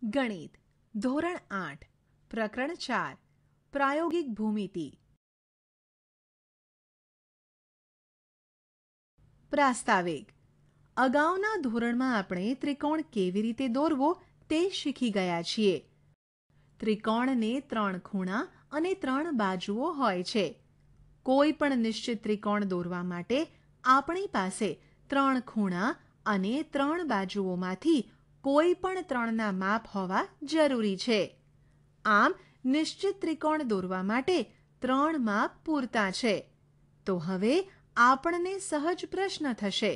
ગણિત ધોરણ 8 પ્રકરણ 4 પ્રાયોગિક ભૂમિતિ. પ્રાસ્તાવિક. અગાઉના ધોરણમાં આપણે ત્રિકોણ કેવી રીતે દોરવો તે શીખી ગયા છીએ. ત્રિકોણને 3 ખૂણા અને 3 બાજુઓ હોય છે. કોઈ પણ નિશ્ચિત ત્રિકોણ દોરવા માટે આપણી પાસે 3 ખૂણા અને 3 બાજુઓમાંથી કોઈ પણ 3ના માપ હોવા જરૂરી છે. આમ નિશ્ચિત ત્રિકોણ દોરવા માટે 3 માપ પૂરતા છે. તો હવે આપણને સહજ પ્રશ્ન થશે,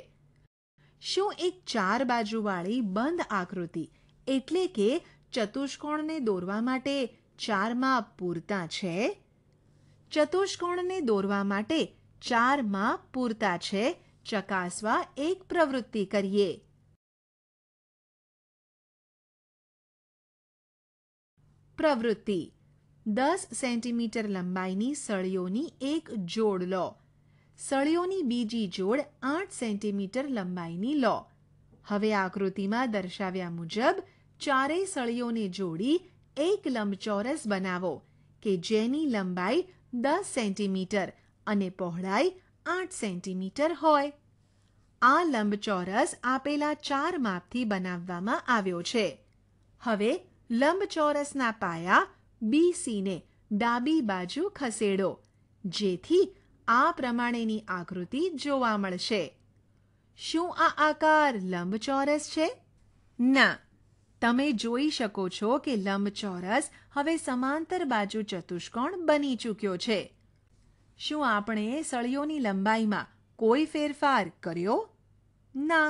શું એક 4 બાજુવાળી બંધ આકૃતિ એટલે કે ચતુષ્કોણને દોરવા માટે 4 માપ પૂરતા છે? ચતુષ્કોણને દોરવા માટે 4 માપ પૂરતા છે ચકાસવા એક પ્રવૃત્તિ કરીએ. પ્રવૃત્તિ. 10 સેન્ટીમીટર લંબાઈની સળીઓની એક જોડ લો. સળીઓની બીજી જોડ 8 સેન્ટીમીટર લંબાઈની લો. હવે આકૃતિમાં દર્શાવ્યા મુજબ ચારેય સળીઓને જોડી એક લંબચોરસ બનાવો કે જેની લંબાઈ 10 સેન્ટીમીટર અને પહોળાઈ 8 સેન્ટીમીટર હોય. આ લંબચોરસ આપેલા 4 માપથી બનાવવામાં આવ્યો છે. હવે લંબચોરસના પાયા BCને ડાબી બાજુ ખસેડો જેથી આ પ્રમાણેની આકૃતિ જોવા મળશે. શું આ આકાર લંબચોરસ છે? ના. તમે જોઈ શકો છો કે લંબચોરસ હવે સમાંતર બાજુ ચતુષ્કોણ બની ચૂક્યો છે. શું આપણે સળીઓની લંબાઈમાં કોઈ ફેરફાર કર્યો? ના.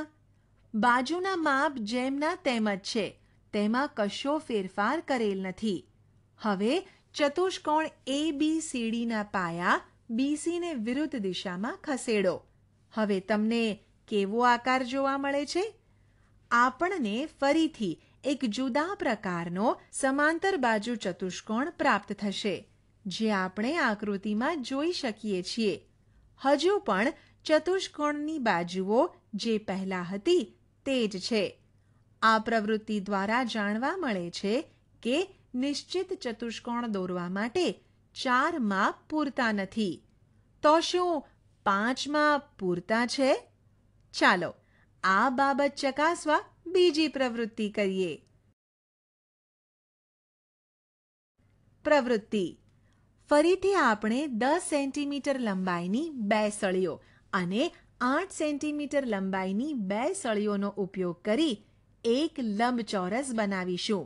બાજુના માપ જેમના તેમ જ છે. તેમાં કશો ફેરફાર કરેલ નથી. હવે ચતુષ્કોણ ABCDના પાયા BCને વિરુદ્ધ દિશામાં ખસેડો. હવે તમને કેવો આકાર જોવા મળે છે? આપણને ફરીથી એક જુદા પ્રકારનો સમાંતર બાજુ ચતુષ્કોણ પ્રાપ્ત થશે જે આપણે આકૃતિમાં જોઈ શકીએ છીએ. હજુ પણ ચતુષ્કોણની બાજુઓ જે પહેલા હતી તે જ છે. આ પ્રવૃત્તિ દ્વારા જાણવા મળે છે કે નિશ્ચિત ચતુષ્કોણ દોરવા માટે 4 માપ પૂરતા નથી. તો શું 5 માપ પૂરતા છે? ચાલો આ બાબત ચકાસવા બીજી પ્રવૃત્તિ કરીએ. પ્રવૃત્તિ. ફરીથી આપણે 10 સેન્ટીમીટર લંબાઈની 2 સળીઓ અને 8 સેન્ટીમીટર લંબાઈની 2 સળીઓનો ઉપયોગ કરી એક લંબચોરસ બનાવીશું.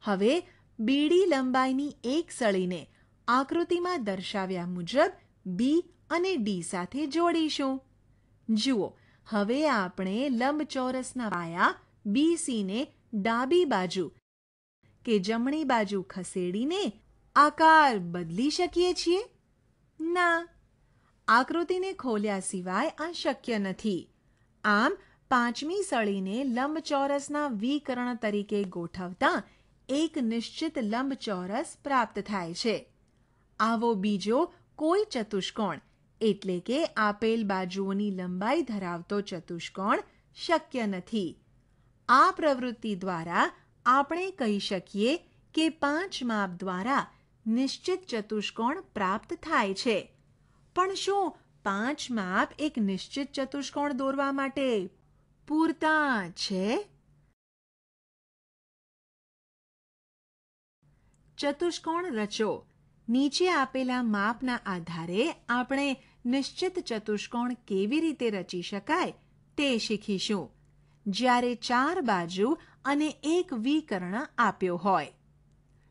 હવે બીડી લંબાઈની એક સળીને આકૃતિમાં દર્શાવ્યા મુજબ B અને D સાથે જોડીશું. જુઓ, હવે આપણે લંબચોરસના પાયા BCને ડાબી બાજુ કે જમણી બાજુ ખસેડીને આકાર બદલી શકીએ છીએ? ના. આકૃતિને ખોલ્યા સિવાય આ શક્ય નથી. આમ 5મી સળીને લંબચોરસના વિકર્ણ તરીકે ગોઠવતા એક નિશ્ચિત લંબચોરસ પ્રાપ્ત થાય છે. આવો બીજો કોઈ ચતુષ્કોણ એટલે કે આપેલ બાજુઓની લંબાઈ ધરાવતો ચતુષ્કોણ શક્ય નથી. આ પ્રવૃત્તિ દ્વારા આપણે કહી શકીએ કે 5 માપ દ્વારા નિશ્ચિત ચતુષ્કોણ પ્રાપ્ત થાય છે. પણ શું 5 માપ એક નિશ્ચિત ચતુષ્કોણ દોરવા માટે પૂરતા છે? ચતુષ્કોણ રચો. નીચે આપેલા માપના આધારે આપણે નિશ્ચિત ચતુષ્કોણ કેવી રીતે રચી શકાય તે શીખીશું. જ્યારે 4 બાજુ અને એક વિકર્ણ આપ્યો હોય.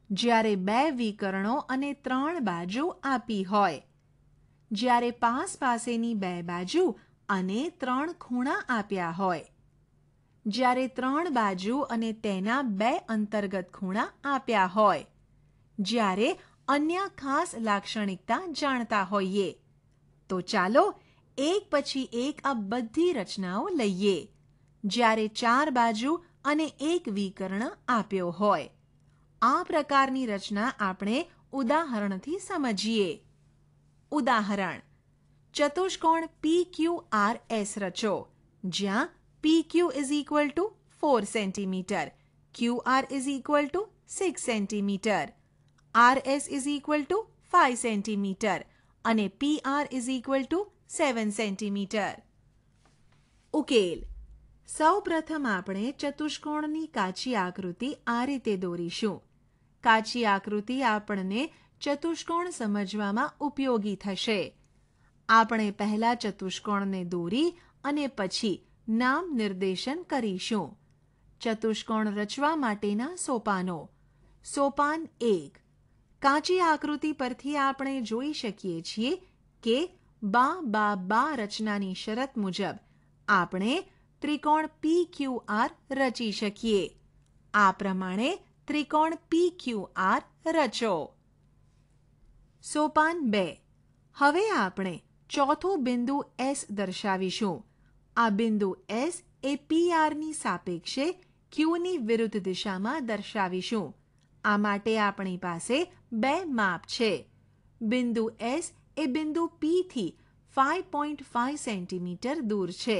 જ્યારે 2 વિકર્ણો અને 3 બાજુ આપી હોય. જ્યારે પાસેની 2 બાજુ અને 3 ખૂણા આપ્યા હોય. જ્યારે 3 બાજુ અને તેના 2 અંતર્ગત ખૂણા આપ્યા હોય. જ્યારે અન્ય ખાસ લાક્ષણિકતા જાણતા હોઈએ. તો ચાલો એક પછી એક આ બધી રચનાઓ લઈએ. જ્યારે 4 બાજુ અને એક વિકર્ણ આપ્યો હોય. આ પ્રકારની રચના આપણે ઉદાહરણથી સમજીએ. ઉદાહરણ. ચતુષ્કોણ PQRS રચો જ્યાં PQ = 4 centimetre, QR is equal to 6 centimetre, RS is equal to 5 centimetre અને PR is equal to 7 centimetre. ઉકેલ. સૌપ્રથમ આપણે ચતુષ્કોણની કાચી આકૃતિ આ રીતે દોરીશું. કાચી આકૃતિ આપણને ચતુષ્કોણ સમજવામાં ઉપયોગી થશે. આપણે પહેલા ચતુષ્કોણને દોરી અને પછી નામ નિર્દેશન કરીશું. ચતુષ્કોણ રચવા માટેના સોપાનો. સોપાન 1. કાચી આકૃતિ પરથી આપણે જોઈ શકીએ છીએ કે બા રચનાની શરત મુજબ આપણે ત્રિકોણ PQR રચી શકીએ. આ પ્રમાણે ત્રિકોણ PQR રચો. સોપાન 2. હવે આપણે ચોથું બિંદુ S દર્શાવીશું. આ બિંદુ S એ PRની સાપેક્ષે Qની વિરુદ્ધ દિશામાં દર્શાવીશું. આ માટે આપણી પાસે બે માપ છે. બિંદુ S એ બિંદુ P થી 5.5 સેન્ટીમીટર દૂર છે.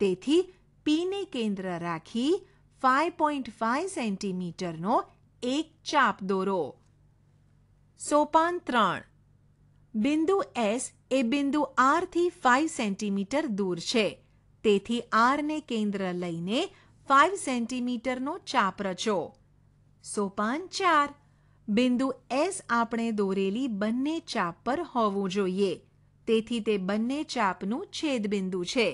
તેથી Pને કેન્દ્ર રાખી 5.5 સેન્ટીમીટરનો એક ચાપ દોરો. સોપાન 3. બિંદુ S એ બિંદુ R થી 5 સેન્ટીમીટર દૂર છે. તેથી Rને કેન્દ્ર લઈને 5 સેન્ટીમીટરનો ચાપ રચો. સોપાન 4. બિંદુ S આપણે દોરેલી બંને ચાપ પર હોવું જોઈએ. તેથી તે બંને ચાપનું છેદબિંદુ છે.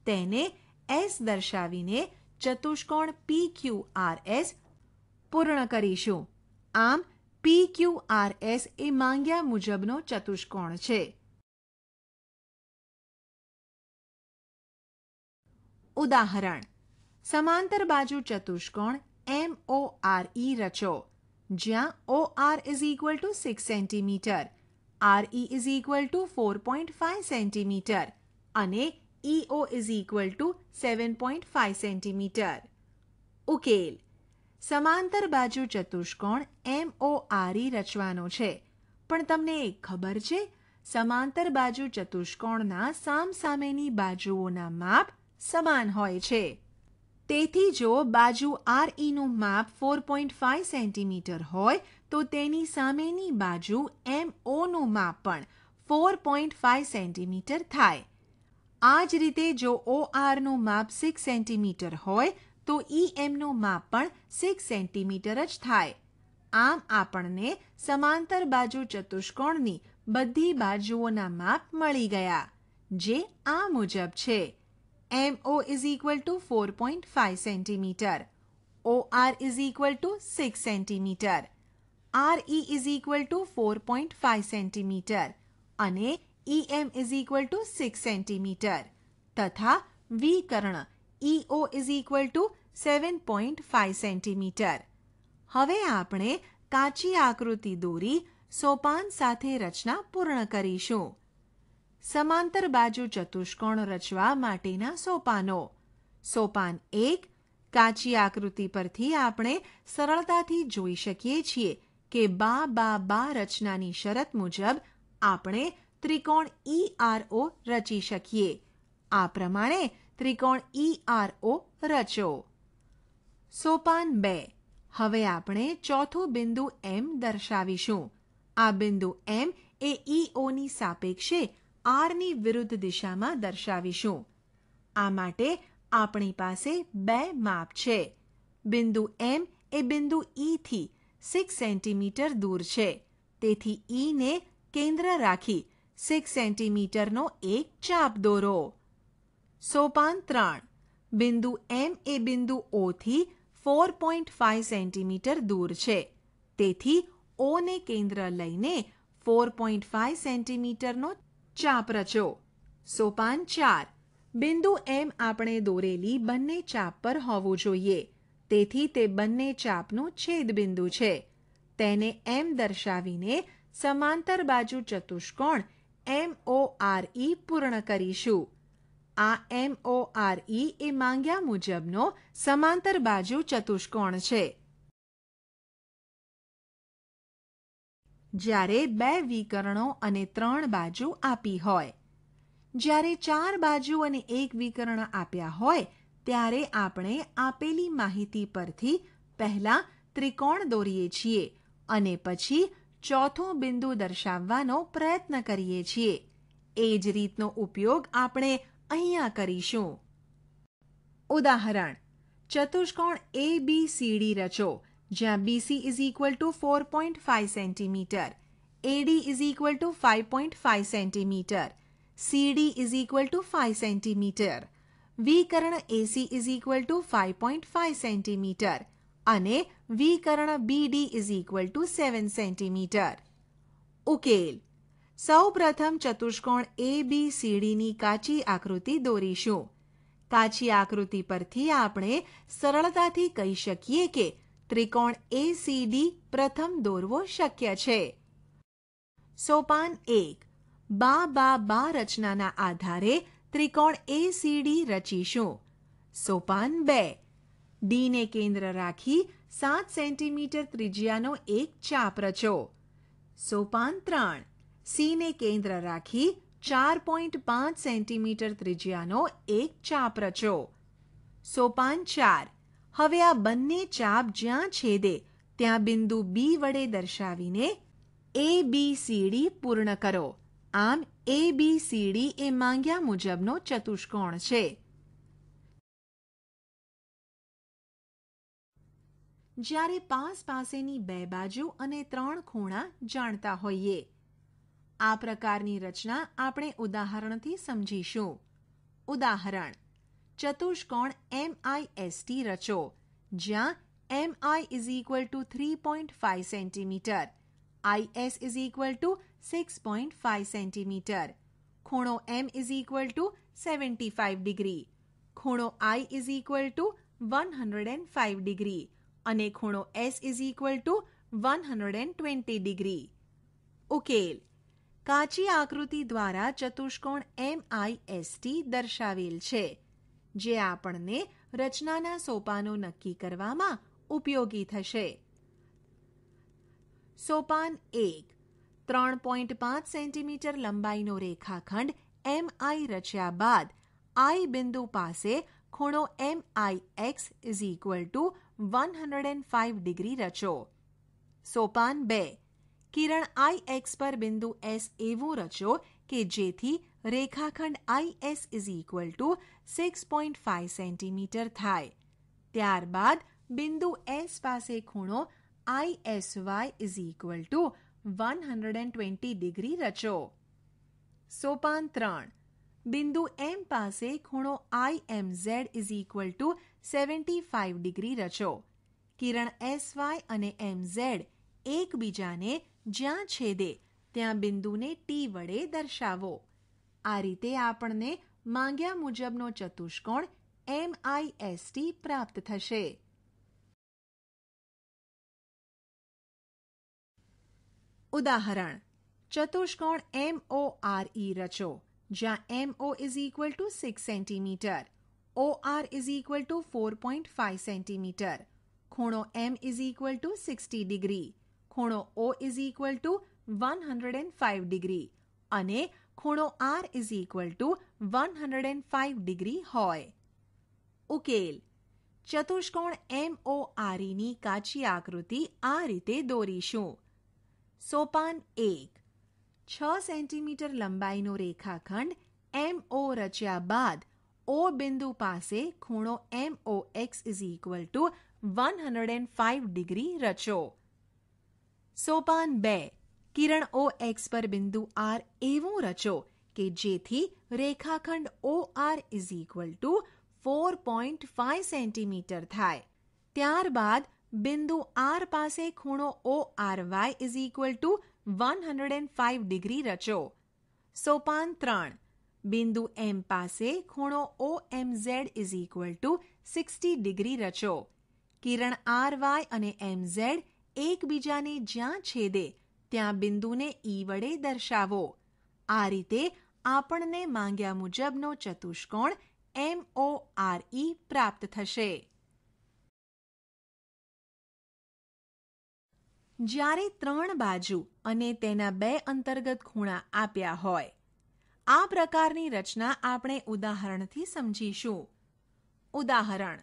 તેને S દર્શાવીને ચતુષ્કોણ PQRS પૂર્ણ કરીશું. આમ PQRS એ માંગ્યા મુજબનો ચતુષ્કોણ છે. ઉદાહરણ. સમાંતર બાજુ ચતુષ્કોણ MORE રચો. જ્યાં OR is equal to 6 centimetre, RE is equal to 4.5 centimetre અને EO is equal to 7.5 centimetre. ઉકેલ. સમાંતર બાજુ ચતુષ્કોણ MORE રચવાનો છે. પણ તમને એક ખબર છે? સમાંતર બાજુ ચતુષ્કોણના સામસામેની બાજુઓના માપ સમાન હોય છે. તેથી જો બાજુ REનું માપ 4.5 સેન્ટીમીટર હોય તો તેની સામેની બાજુ MOનું માપ પણ 4.5 સેન્ટીમીટર થાય. આ જ રીતે જો ORનું માપ 6 સેન્ટીમીટર હોય તો EMનું માપ પણ 6 સેન્ટીમીટર જ થાય. આમ આપણને સમાંતર બાજુ ચતુષ્કોણની બધી બાજુઓના માપ મળી ગયા, જે આ મુજબ છે. MO is equal to 4.5 centimetre, OR is equal to 6 centimetre, RE is equal to 4.5 centimetre અને EM is equal to 6 centimetre તથા વિકર્ણ EO is equal to 7.5 centimetre. હવે આપણે કાચી આકૃતિ દોરી સોપાન સાથે રચના પૂર્ણ કરીશું. સમાંતર બાજુ ચતુષ્કોણ રચવા માટેના સોપાનો. સોપાન 1. કાચી આકૃતિ પરથી આપણે સરળતાથી જોઈ શકીએ છીએ કે બા રચનાની શરત મુજબ આપણે ત્રિકોણ ERO રચી શકીએ. આ પ્રમાણે ત્રિકોણ ERO રચો. સોપાન 2. હવે આપણે ચોથું બિંદુ M દર્શાવીશું. આ બિંદુ M એ EOની સાપેક્ષે Rની વિરુદ્ધ દિશામાં દર્શાવીશું. આ માટે આપણી પાસે બે માપ છે. બિંદુ M એ બિંદુ E થી 6 સેન્ટીમીટર દૂર છે. તેથી E ને કેન્દ્ર રાખી 6 સેન્ટીમીટરનો એક ચાપ દોરો. સોપાન 3. બિંદુ M એ બિંદુ O થી 4.5 સેન્ટીમીટર દૂર છે. તેથી Oને કેન્દ્ર લઈને 4.5 સેન્ટીમીટરનો ચાપ રચો. સોપાન 4. બિંદુ M આપણે દોરેલી બંને ચાપ પર હોવું જોઈએ. તેથી તે બંને ચાપનું છેદબિંદુ છે. તેને M દર્શાવીને સમાંતર બાજુ ચતુષ્કોણ MORE પૂર્ણ કરીશું. આ MORE એ માંગ્યા મુજબનો સમાંતર બાજુ ચતુષ્કોણ છે. જ્યારે બે વિકર્ણો અને 3 બાજુ આપી હોય. જ્યારે 4 બાજુ અને એક વિકર્ણ આપ્યા હોય ત્યારે આપણે આપેલી માહિતી પરથી પહેલા ત્રિકોણ દોરીએ છીએ અને પછી ચોથું બિંદુ દર્શાવવાનો પ્રયત્ન કરીએ છીએ. એ જ રીતનો ઉપયોગ આપણે અહીંયા કરીશું. ઉદાહરણ: ચતુષ્કોણ ABCD રચો, જ્યાં BC = 4.5 centimetre, AD = 5.5 centimetre, CD = 5 centimetre, વિકર્ણ AC = 5.5 સેન્ટીમીટર અને વિકર્ણ BD = 7 સેન્ટીમીટર. ઉકેલ: સૌપ્રથમ ચતુષ્કોણ ABCDની કાચી આકૃતિ દોરીશું. કાચી આકૃતિ પરથી આપણે સરળતાથી કહી શકીએ કે ત્રિકોણ ACD પ્રથમ દોરવો શક્ય છે. સોપાન 1. બા રચનાના આધારે ત્રિકોણ ACD રચીશું. સોપાન 2. D ને કેન્દ્ર રાખી 7 સેન્ટીમીટર ત્રિજ્યાનો એક ચાપ રચો. સોપાન 3. C ને કેન્દ્ર રાખી 4.5 સેન્ટીમીટર ત્રિજ્યાનો એક ચાપ રચો. સોપાન 4. હવે આ બંને ચાપ જ્યાં છેદે ત્યાં બિંદુ B વડે દર્શાવીને ABCD પૂર્ણ કરો. આમ ABCD એ માંગ્યા મુજબનો ચતુષ્કોણ છે. જ્યારે પાસેની બે બાજુ અને 3 ખૂણા જાણતા હોઈએ. આ પ્રકારની રચના આપણે ઉદાહરણથી સમજીશું. ઉદાહરણ: ચતુષ્કોણ MIST રચો, જ્યાં MI = 3.5 સેન્ટીમીટર, IS = 6.5 સેન્ટીમીટર, ખૂણો M = 75 ડિગ્રી, ખૂણો I = 105 ડિગ્રી અને ખૂણો S = 120 ડિગ્રી. ઉકેલ: કાચી આકૃતિ દ્વારા ચતુષ્કોણ MIST દર્શાવેલ છે, જે આપણને રચનાના સોપાનો નક્કી કરવામાં ઉપયોગી થશે. સોપાન 1. 3.5 સેન્ટીમીટર લંબાઈનો રેખાખંડ MI રચ્યા બાદ I બિંદુ પાસે ખૂણો MIX = 105 ડિગ્રી રચો. સોપાન 2. કિરણ IX પર બિંદુ S એવું રચો કે જેથી રેખાખંડ IS = 6.5 સેન્ટીમીટર થાય. ત્યારબાદ બિંદુ S પાસે ખૂણો ISY = 120 ડિગ્રી રચો. સોપાન 3. બિંદુ M પાસે ખૂણો IMZ = 75 ડિગ્રી રચો. કિરણ SY અને MZ એકબીજાને જ્યાં છેદે ત્યાં બિંદુને T વડે દર્શાવો. આ રીતે આપણને માંગ્યા મુજબનો ચતુષ્કોણ MIST પ્રાપ્ત થશે. ઉદાહરણ: ચતુષ્કોણ MORE રચો, જ્યાં MO = 6 સેન્ટીમીટર, OR = 4.5 સેન્ટીમીટર, ખૂણો M = 60 ડિગ્રી, ખૂણો O = 105 ડિગ્રી અને ખૂણો R = 105 ડિગ્રી હોય. ઉકેલ: ચતુષ્કોણ MOREની કાચી આકૃતિ આ રીતે દોરીશું. સોપાન 1. 6 સેન્ટીમીટર લંબાઈનો રેખાખંડ MO રચ્યા બાદ O બિંદુ પાસે ખૂણો MOX = 105 ડિગ્રી રચો. સોપાન 2. કિરણ OX પર બિંદુ R એવું રચો કે જેથી રેખાખંડ OR = 4.5 સેન્ટીમીટર થાય. ત્યારબાદ બિંદુ R પાસે ખૂણો ORY = 105 ડિગ્રી રચો. સોપાન 3. બિંદુ M પાસે ખૂણો OMZ = 60 ડિગ્રી રચો. કિરણ RY અને MZ એકબીજાને જ્યાં છેદે ત્યાં બિંદુને E વડે દર્શાવો. આ રીતે આપણને માંગ્યા મુજબનો ચતુષ્કોણ MORE પ્રાપ્ત થશે. જ્યારે 3 બાજુ અને તેના 2 અંતર્ગત ખૂણા આપ્યા હોય. આ પ્રકારની રચના આપણે ઉદાહરણથી સમજીશું. ઉદાહરણ: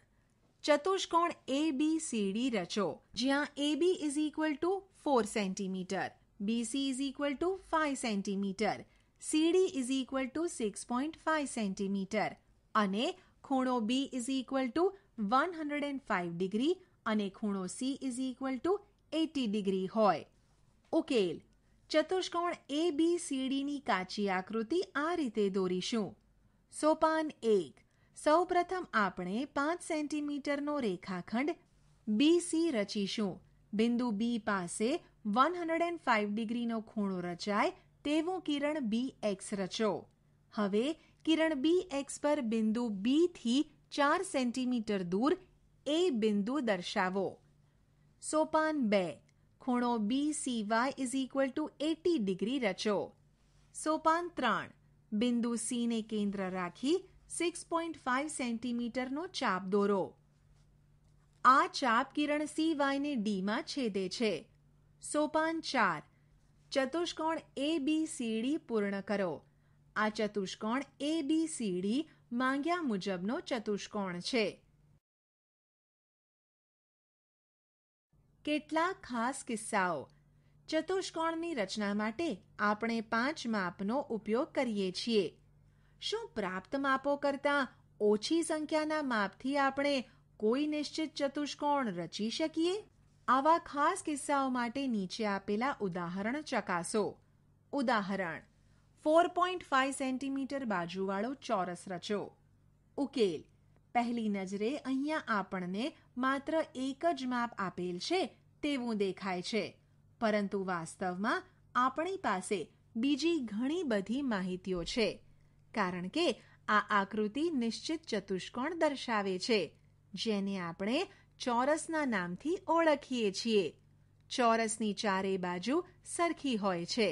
ચતુષ્કોણ ABCD રચો, જ્યાં AB is equal to 4 centimetre, BC is equal to 5 centimetre, CD is equal to 6.5 centimetre અને ખૂણો B is equal to 105 degree અને ખૂણો C is equal to 80 degree હોય. ઉકેલ: ચતુષ્કોણ ABCDની કાચી આકૃતિ આ રીતે દોરીશું. સોપાન 1. સૌપ્રથમ આપણે 5 સેન્ટીમીટરનો રેખાખંડ BC રચીશું. બિંદુ B પાસે 105 ડિગ્રીનો ખૂણો રચાય તેવું કિરણ BX રચો. હવે કિરણ BX પર બિંદુ B થી 4 સેન્ટીમીટર દૂર A બિંદુ દર્શાવો. સોપાન 2. ખૂણો BCY is equal to 80 degree રચો. સોપાન 3. બિંદુ C ને કેન્દ્ર રાખી 6.5 સેન્ટીમીટરનો ચાપ દોરો. આ ચાપ કિરણ CY ને D માં છેદે છે. સોપાન 4. ચતુષ્કોણ ABCD પૂર્ણ કરો. આ ચતુષ્કોણ ABCD માંગ્યા મુજબનો ચતુષ્કોણ છે. કેટલાક ખાસ કિસ્સાઓ. ચતુષ્કોણની રચના માટે આપણે 5 માપનો ઉપયોગ કરીએ છીએ. શું પ્રાપ્ત માપો કરતાં ઓછી સંખ્યાના માપથી આપણે કોઈ નિશ્ચિત ચતુષ્કોણ રચી શકીએ? આવા ખાસ કિસ્સાઓ માટે નીચે આપેલા ઉદાહરણ ચકાસો. ઉદાહરણ: 4.5 સેન્ટીમીટર બાજુવાળો ચોરસ રચો. ઉકેલ: પહેલી નજરે અહીંયા આપણને માત્ર એક જ માપ આપેલ છે તેવું દેખાય છે, પરંતુ વાસ્તવમાં આપણી પાસે બીજી ઘણી બધી માહિતીઓ છે, કારણ કે આ આકૃતિ નિશ્ચિત ચતુષ્કોણ દર્શાવે છે, જેને આપણે ચોરસના નામથી ઓળખીએ છીએ. ચોરસની ચારે બાજુ સરખી હોય છે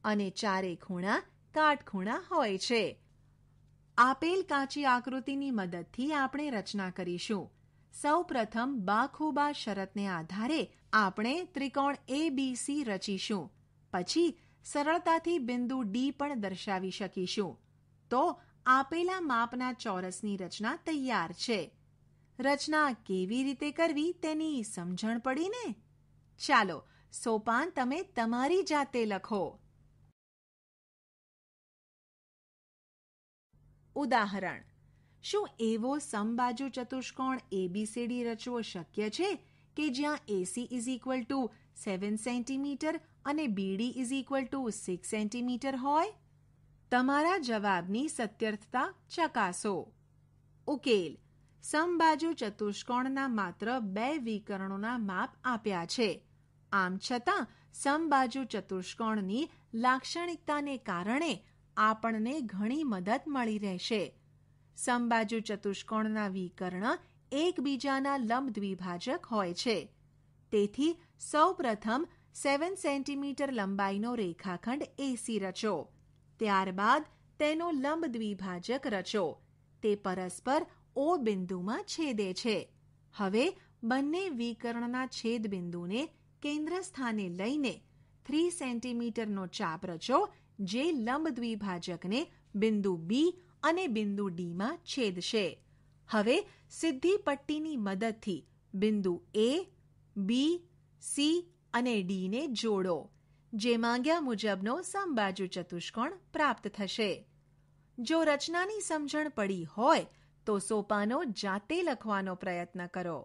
અને ચારે ખૂણા કાટખૂણા હોય છે. આપેલ કાચી આકૃતિની મદદથી આપણે રચના કરીશું. સૌ પ્રથમ બાખુબા શરતને આધારે આપણે ત્રિકોણ ABC રચીશું. પછી સરળતાથી બિંદુ D પણ દર્શાવી શકીશું. તો આપેલા માપના ચોરસની રચના તૈયાર છે. રચના કેવી રીતે કરવી તેની સમજણ પડી ને? ચાલો સોપાન તમે તમારી જાતે લખો. ઉદાહરણ: શું એવો સમબાજુ ચતુષ્કોણ ABCD રચવો શક્ય છે કે જ્યાં AC is equal to 7 centimetre અને BD is equal to 6 centimetre હોય? તમારા જવાબની સત્યર્થતા ચકાસો. ઉકેલ: સમબાજુ ચતુષ્કોણના માત્ર 2 વિકર્ણોના માપ આપ્યા છે. આમ છતાં સમબાજુ ચતુષ્કોણની લાક્ષણિકતાને કારણે આપણને ઘણી મદદ મળી રહેશે. સમબાજુ ચતુષ્કોણના વિકર્ણ એકબીજાના લંબ દ્વિભાજક હોય છે. તેથી સૌપ્રથમ 7 સેન્ટીમીટર લંબાઈનો રેખાખંડ AC રચો. ત્યારબાદ તેનો લંબ દ્વિભાજક રચો. તે પરસ્પર O બિંદુમાં છેદે છે. હવે બંને વિકર્ણના છેદ બિંદુને કેન્દ્ર સ્થાને લઈને 3 સેન્ટીમીટરનો ચાપ રચો, જે લંબ દ્વિભાજકને બિંદુ B અને બિંદુ D માં છેદશે. હવે સીધી પટ્ટીની મદદથી બિંદુ A, B, C અને D ને જોડો, જે માંગ્યા મુજબનો સમબાજુ ચતુષ્કોણ પ્રાપ્ત થશે. જો રચનાની સમજણ પડી હોય તો સોપાનો જાતે લખવાનો પ્રયત્ન કરો.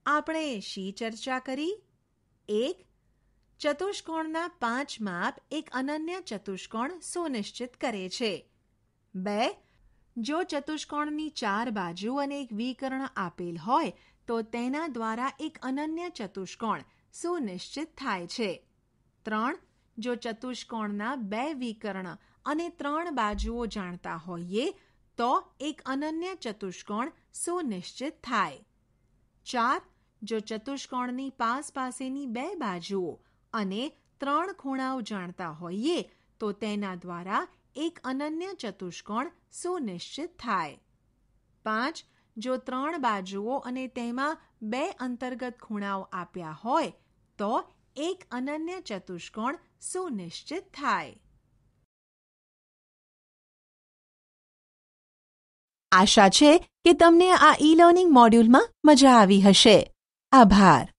આપણે શી ચર્ચા કરી? 1. ચતુષ્કોણના 5 માપ એક અનન્ય ચતુષ્કોણ સુનિશ્ચિત કરે છે. 2. જો ચતુષ્કોણની 4 બાજુ અને એક વિકર્ણ આપેલ હોય તો તેના દ્વારા એક અનન્ય ચતુષ્કોણ સુનિશ્ચિત થાય છે. 3. જો ચતુષ્કોણના 2 વિકર્ણ અને 3 બાજુઓ જાણતા હોઈએ તો એક અનન્ય ચતુષ્કોણ સુનિશ્ચિત થાય. 4. જો ચતુષ્કોણની પાસેની 2 બાજુઓ અને 3 ખૂણાઓ જાણતા હોઈએ તો તેના દ્વારા એક અનન્ય ચતુષ્કોણ સુનિશ્ચિત થાય. 5. જો 3 બાજુઓ અને તેમાં 2 અંતર્ગત ખૂણાઓ આપ્યા હોય તો એક અનન્ય ચતુષ્કોણ સુનિશ્ચિત થાય. આશા છે કે તમને આ ઈ લર્નિંગ મોડ્યુલમાં મજા આવી હશે. આભાર.